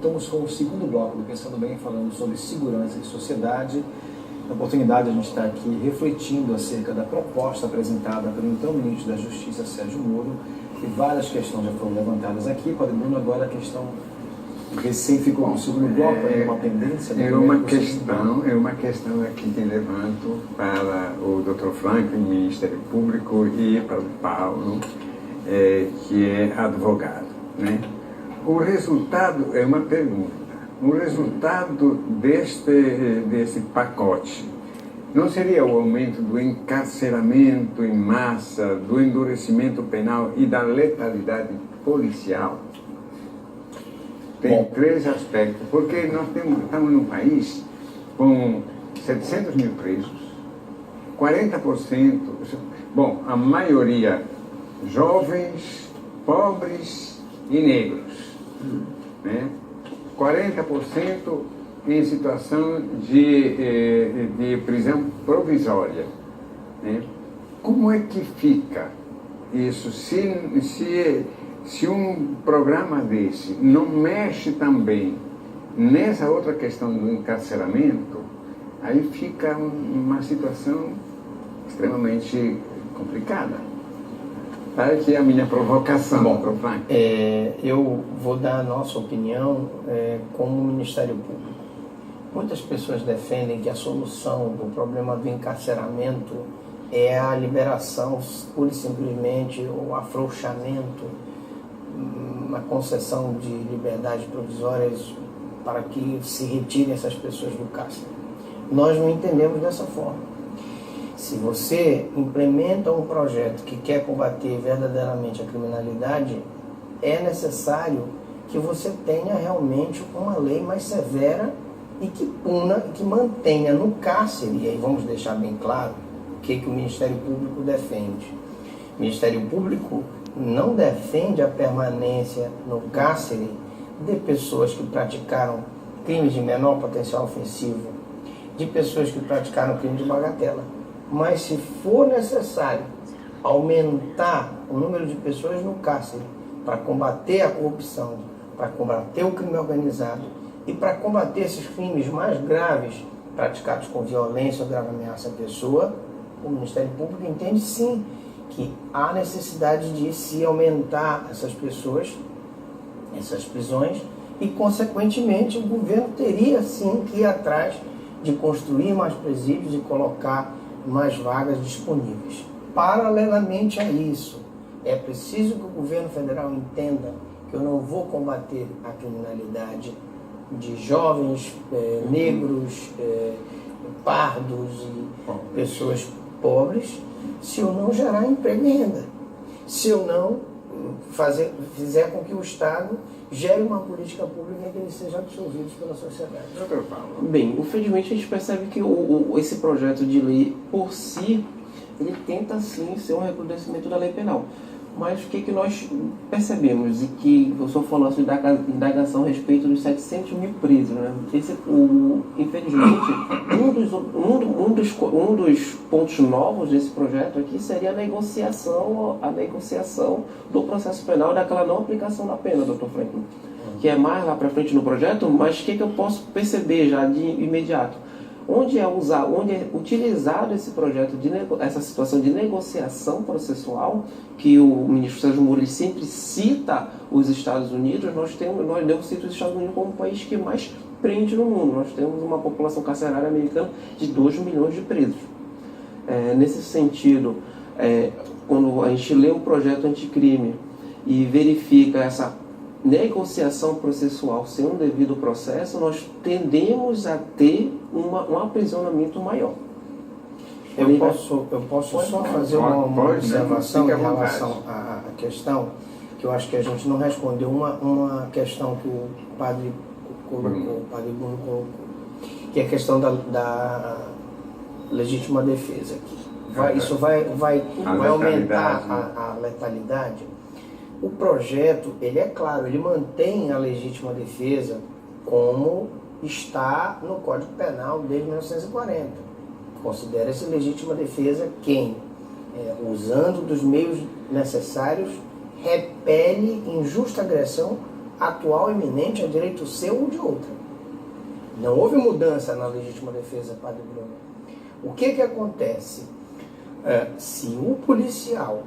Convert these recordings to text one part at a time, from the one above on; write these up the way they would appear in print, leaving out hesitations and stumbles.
voltamos com o segundo bloco do Pensando Bem, falando sobre segurança e sociedade. Na oportunidade, a gente está aqui refletindo acerca da proposta apresentada pelo então ministro da Justiça, Sérgio Moro, e várias questões já foram levantadas aqui. Padre Bruno, agora a questão recém ficou no segundo bloco, é uma pendência? É uma questão aqui que levanto para o Dr. Franklin, Ministério Público, e para o Paulo, que é advogado, né? O resultado é uma pergunta. O resultado desse pacote não seria o aumento do encarceramento em massa, do endurecimento penal e da letalidade policial? Tem três aspectos, porque nós estamos num país com 700 mil presos, 40%, bom, a maioria jovens, pobres e negros, né? 40% em situação de prisão provisória, né? Como é que fica isso se um programa desse não mexe também nessa outra questão do encarceramento? Aí fica uma situação extremamente complicada. Tá aqui a minha provocação. Bom, eu vou dar a nossa opinião como Ministério Público. Muitas pessoas defendem que a solução do problema do encarceramento é a liberação, pura e simplesmente, o afrouxamento, uma concessão de liberdades provisórias para que se retirem essas pessoas do cárcere. Nós não entendemos dessa forma. Se você implementa um projeto que quer combater verdadeiramente a criminalidade, é necessário que você tenha realmente uma lei mais severa e que puna, que mantenha no cárcere. E aí vamos deixar bem claro o que o Ministério Público defende. O Ministério Público não defende a permanência no cárcere de pessoas que praticaram crimes de menor potencial ofensivo, de pessoas que praticaram crime de bagatela. Mas se for necessário aumentar o número de pessoas no cárcere para combater a corrupção, para combater o crime organizado e para combater esses crimes mais graves praticados com violência ou grave ameaça à pessoa, o Ministério Público entende sim que há necessidade de se aumentar essas pessoas, essas prisões, e consequentemente o governo teria sim que ir atrás de construir mais presídios e colocar mais vagas disponíveis. Paralelamente a isso, é preciso que o governo federal entenda que eu não vou combater a criminalidade de jovens, negros, pardos e pessoas pobres se eu não gerar emprego e renda, se eu não fizer com que o Estado gere uma política pública em que eles sejam absorvidos pela sociedade. Doutor Paulo. Bem, infelizmente a gente percebe que esse projeto de lei, por si, ele tenta sim ser um recrudescimento da lei penal. Mas o que nós percebemos, e que o senhor falou de indagação a respeito dos 700 mil presos, né? Infelizmente, um dos pontos novos desse projeto aqui seria a negociação do processo penal, daquela não aplicação da pena, doutor Franklin, que é mais lá para frente no projeto, mas o que eu posso perceber já de imediato? Onde é utilizado esse projeto, essa situação de negociação processual, que o ministro Sérgio Moro sempre cita os Estados Unidos, eu cito os Estados Unidos como o país que mais prende no mundo. Nós temos uma população carcerária americana de 2 milhões de presos. Nesse sentido, quando a gente lê o projeto anticrime e verifica essa negociação processual sem um devido processo, nós tendemos a ter um aprisionamento maior. Eu posso só fazer uma observação em relação à questão, que eu acho que a gente não respondeu uma questão que o padre colocou, o padre Bruno colocou, que é a questão da legítima defesa. Isso vai aumentar a letalidade. O projeto, ele é claro, ele mantém a legítima defesa como está no Código Penal desde 1940. Considera-se legítima defesa quem, usando dos meios necessários, repele injusta agressão atual iminente é direito seu ou de outra. Não houve mudança na legítima defesa, Padre Bruno. O que acontece? Se o policial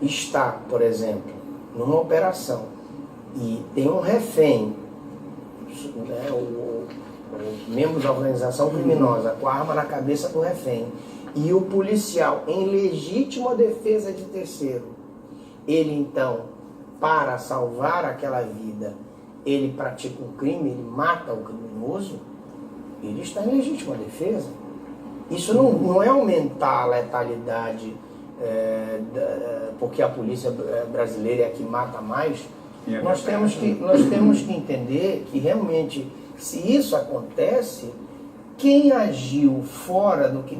está, por exemplo, numa operação e tem um refém, né, o membro da organização criminosa com a arma na cabeça do refém, e o policial em legítima defesa de terceiro, ele então, para salvar aquela vida, ele pratica um crime, ele mata o criminoso, ele está em legítima defesa. Isso não é aumentar a letalidade porque a polícia brasileira é a que mata mais. Nós temos que entender que realmente, se isso acontece, quem agiu fora do que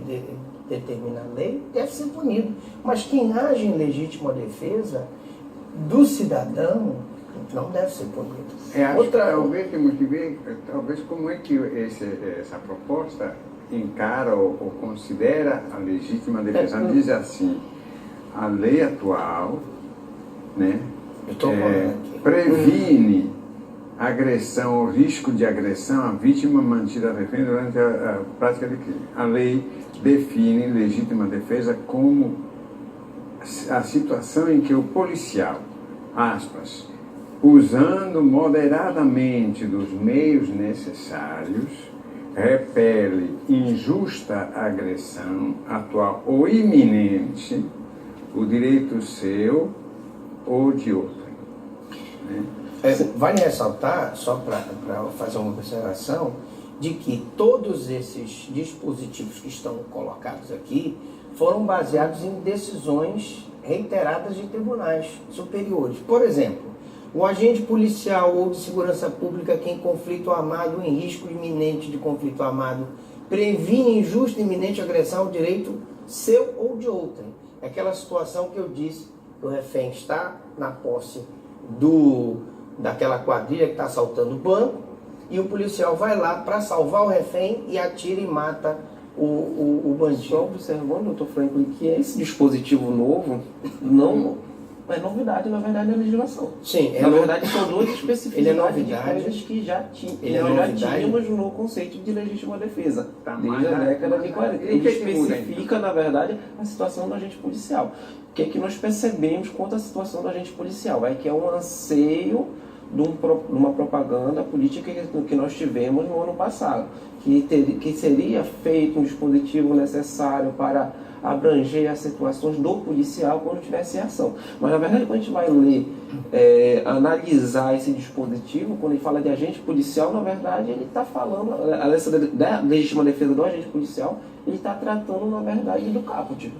determina a lei deve ser punido. Mas quem age em legítima defesa do cidadão não deve ser punido. Talvez como é que essa proposta encara ou considera a legítima defesa. Diz assim, a lei atual, né, previne agressão ou risco de agressão à vítima mantida refém durante a prática de crime. A lei define legítima defesa como a situação em que o policial, aspas, usando moderadamente dos meios necessários, repele injusta agressão atual ou iminente, o direito seu ou de outro. Né? Vale ressaltar, só para fazer uma observação, de que todos esses dispositivos que estão colocados aqui foram baseados em decisões reiteradas de tribunais superiores. Por exemplo, o agente policial ou de segurança pública que em conflito armado, em risco iminente de conflito armado, previne injusta e iminente agressão ao direito seu ou de outrem. É aquela situação que eu disse, que o refém está na posse daquela quadrilha que está assaltando o banco, e o policial vai lá para salvar o refém e atira e mata o bandido. Só observando, doutor Franklin, que esse dispositivo novo não é novidade, na verdade, na legislação. Sim, na verdade, são duas especificidades de coisas que já tínhamos no conceito de legítima defesa, desde a década de 40. Ele especifica, na verdade, a situação do agente policial. O que é que nós percebemos quanto à situação do agente policial? É que é um anseio de uma propaganda política que nós tivemos no ano passado, que seria feito um dispositivo necessário para abranger as situações do policial quando tivesse ação. Mas, na verdade, quando a gente vai ler, analisar esse dispositivo, quando ele fala de agente policial, na verdade, ele está falando, da legítima defesa do agente policial, ele está tratando, na verdade, do caput.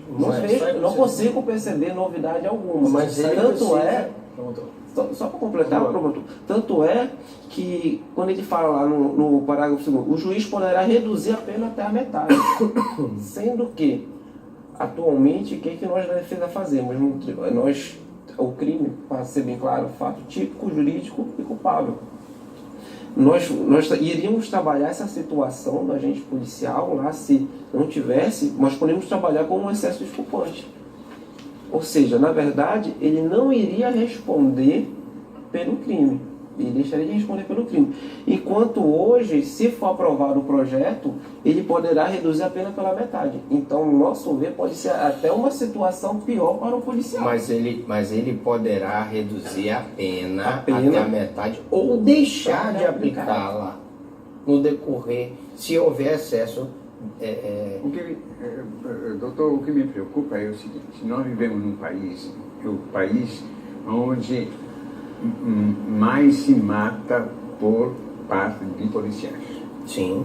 Não consigo perceber novidade alguma. Mas tanto é... Só para completar, promotor, tanto é que quando ele fala lá no parágrafo 2º, o juiz poderá reduzir a pena até a metade, sendo que atualmente o que nós na defesa fazemos? O crime, para ser bem claro, fato típico, jurídico e culpável. Nós iríamos trabalhar essa situação do agente policial lá, se não tivesse, nós podemos trabalhar com um excesso desculpante. Ou seja, na verdade, ele não iria responder pelo crime. Ele deixaria de responder pelo crime. Enquanto hoje, se for aprovado o projeto, ele poderá reduzir a pena pela metade. Então, no nosso ver, pode ser até uma situação pior para o policial. Mas ele poderá reduzir a pena até a metade ou deixar de aplicá-la no decorrer, se houver excesso. Doutor, o que me preocupa é o seguinte: nós vivemos num país, onde mais se mata por parte de policiais. Sim.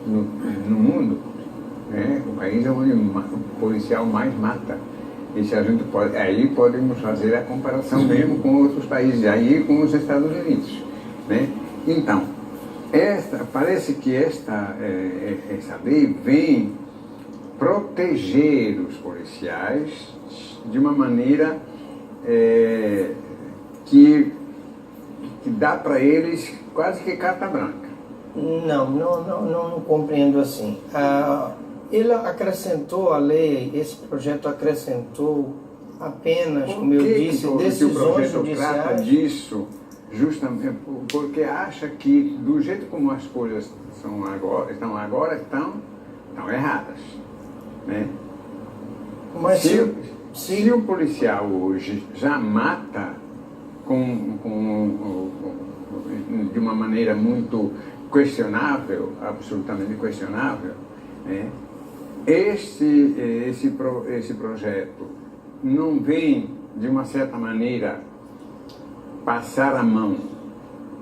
No mundo, o país é onde o policial mais mata. E se a gente pode, aí podemos fazer a comparação mesmo com outros países, aí com os Estados Unidos. Né? Então, parece que essa lei vem proteger os policiais de uma maneira que dá para eles quase que carta branca. Não compreendo assim. Ele acrescentou a lei, esse projeto acrescentou apenas, como eu disse, decisões judiciais. Trata disso justamente porque acha que do jeito como as coisas estão agora, estão erradas, né? Mas se o policial hoje já mata de uma maneira muito questionável, absolutamente questionável, né? Esse projeto não vem, de uma certa maneira, passar a mão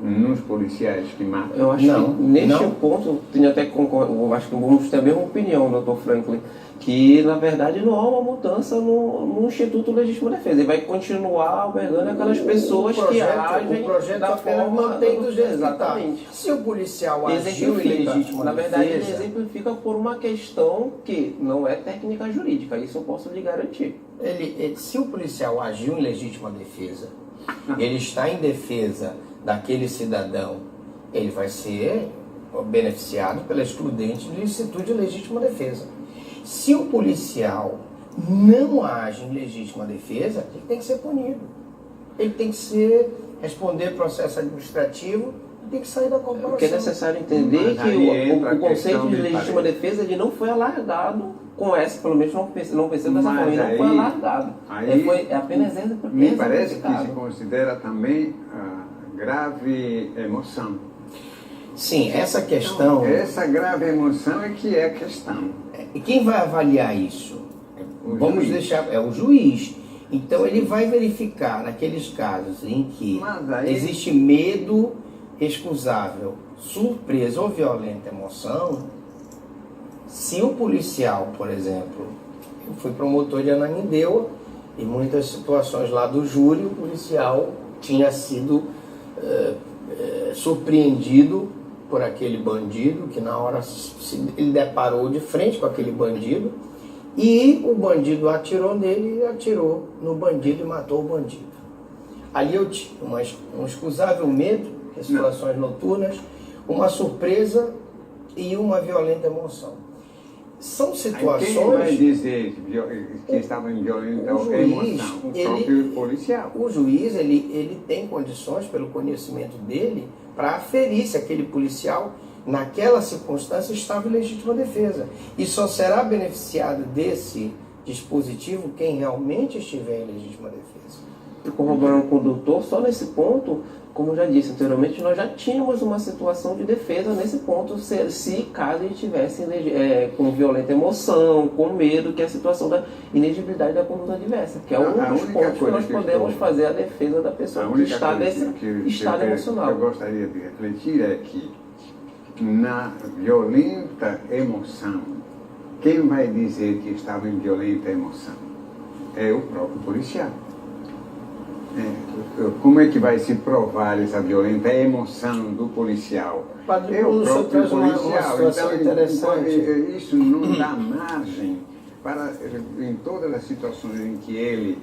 nos policiais que matam? Eu acho que neste ponto, tenho até eu acho que vamos ter a mesma opinião, Dr. Franklin, que na verdade não há uma mudança no Instituto Legítima Defesa. Ele vai continuar albergando aquelas pessoas que agem da forma mantém do jeito. Exatamente. Se o policial agiu em legítima defesa, na verdade ele exemplifica por uma questão que não é técnica jurídica, isso eu posso lhe garantir. Se o policial agiu em legítima defesa, ele está em defesa daquele cidadão, ele vai ser beneficiado pela excludente do Instituto de Legítima Defesa. Se o policial não age em legítima defesa, ele tem que ser punido. Ele tem que responder processo administrativo e tem que sair da corporação. Porque é necessário entender que o conceito de legítima defesa ele não foi alargado com essa, pelo menos não percebo dessa forma, ele não foi alargado. É apenas me parece que se considera também grave emoção. Sim, essa questão... Essa grave emoção é que é a questão. E quem vai avaliar isso? É o juiz. Então ele vai verificar naqueles casos em que existe medo excusável, surpresa ou violenta emoção. Se o policial, por exemplo, eu fui promotor de Ananindeua, em muitas situações lá do júri, o policial tinha sido surpreendido por aquele bandido, que na hora ele deparou de frente com aquele bandido, e o bandido atirou nele, atirou no bandido e matou o bandido. Ali eu tinha um excusável medo, em situações noturnas, uma surpresa e uma violenta emoção. São situações... Quem vai dizer que estava em violenta emoção? O próprio policial. O juiz, ele tem condições, pelo conhecimento dele, para aferir se aquele policial, naquela circunstância, estava em legítima defesa. E só será beneficiado desse dispositivo quem realmente estiver em legítima defesa. Corroborando com o doutor, só nesse ponto, como eu já disse anteriormente, nós já tínhamos uma situação de defesa nesse ponto, se caso ele estivesse com violenta emoção, com medo, que é a situação da inegibilidade da conduta adversa, que é um dos pontos que nós podemos fazer a defesa da pessoa que está nesse estado emocional. Eu gostaria de refletir é que na violenta emoção, quem vai dizer que estava em violenta emoção? É o próprio policial. Como é que vai se provar essa violenta emoção do policial? É o próprio policial. Então, isso não dá margem para, em todas as situações em que ele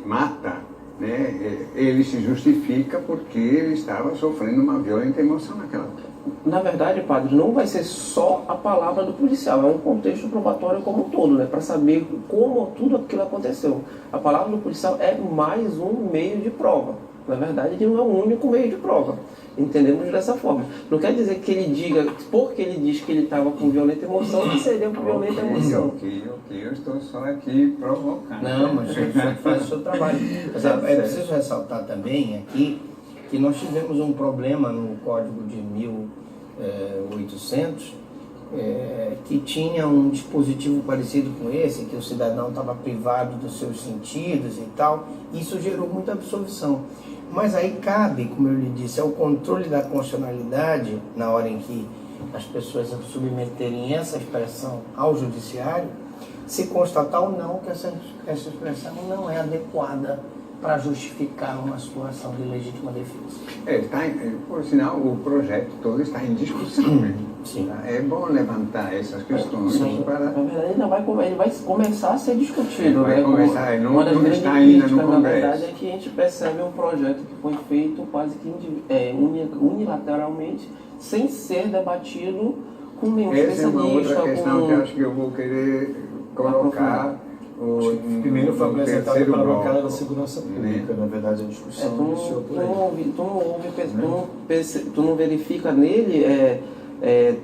mata, né, ele se justifica porque ele estava sofrendo uma violenta emoção naquela hora. Na verdade, padre, não vai ser só a palavra do policial, é um contexto probatório como um todo, né, para saber como tudo aquilo aconteceu. A palavra do policial é mais um meio de prova. Na verdade, ele não é o único meio de prova. Entendemos dessa forma. Não quer dizer que ele diga, porque ele diz que ele estava com violenta emoção, que seria com violenta emoção. Ok, eu estou só aqui provocando. Não, mas você faz o seu trabalho. Mas é preciso ressaltar também aqui que nós tivemos um problema no Código de 1800, que tinha um dispositivo parecido com esse, que o cidadão estava privado dos seus sentidos e tal. Isso gerou muita absolvição. Mas aí cabe, como eu lhe disse, ao controle da constitucionalidade, na hora em que as pessoas submeterem essa expressão ao judiciário, se constatar ou não que essa expressão não é adequada para justificar uma situação de legítima defesa. Por sinal, o projeto todo está em discussão. Né? Sim. É bom levantar essas questões para... Na verdade, ele vai começar a ser discutido. Vai começar, uma das grandes está ainda no críticas, na Congresso. verdade, é que a gente percebe um projeto que foi feito quase que unilateralmente, sem ser debatido com nenhum especialista. Essa é uma outra questão que eu acho que eu vou querer colocar Primeiro foi apresentado terceiro para a bloco, bancada da segurança pública, na verdade a discussão iniciou por aí. Tu não verifica nele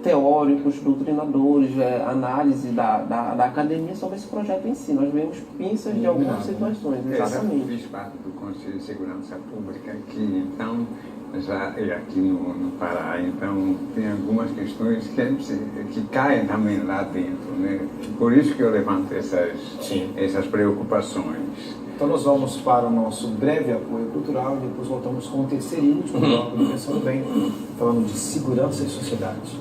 teóricos, doutrinadores, análise da academia sobre esse projeto em si. Nós vemos pinças de algumas situações, Eu exatamente. fiz parte do Conselho de Segurança Pública, que então, já aqui no Pará, então tem algumas questões que caem também lá dentro, né? Por isso que eu levanto essas preocupações. Então nós vamos para o nosso breve apoio cultural e depois voltamos com o terceiro e último bloco do Pensando Bem, falando de segurança e sociedade.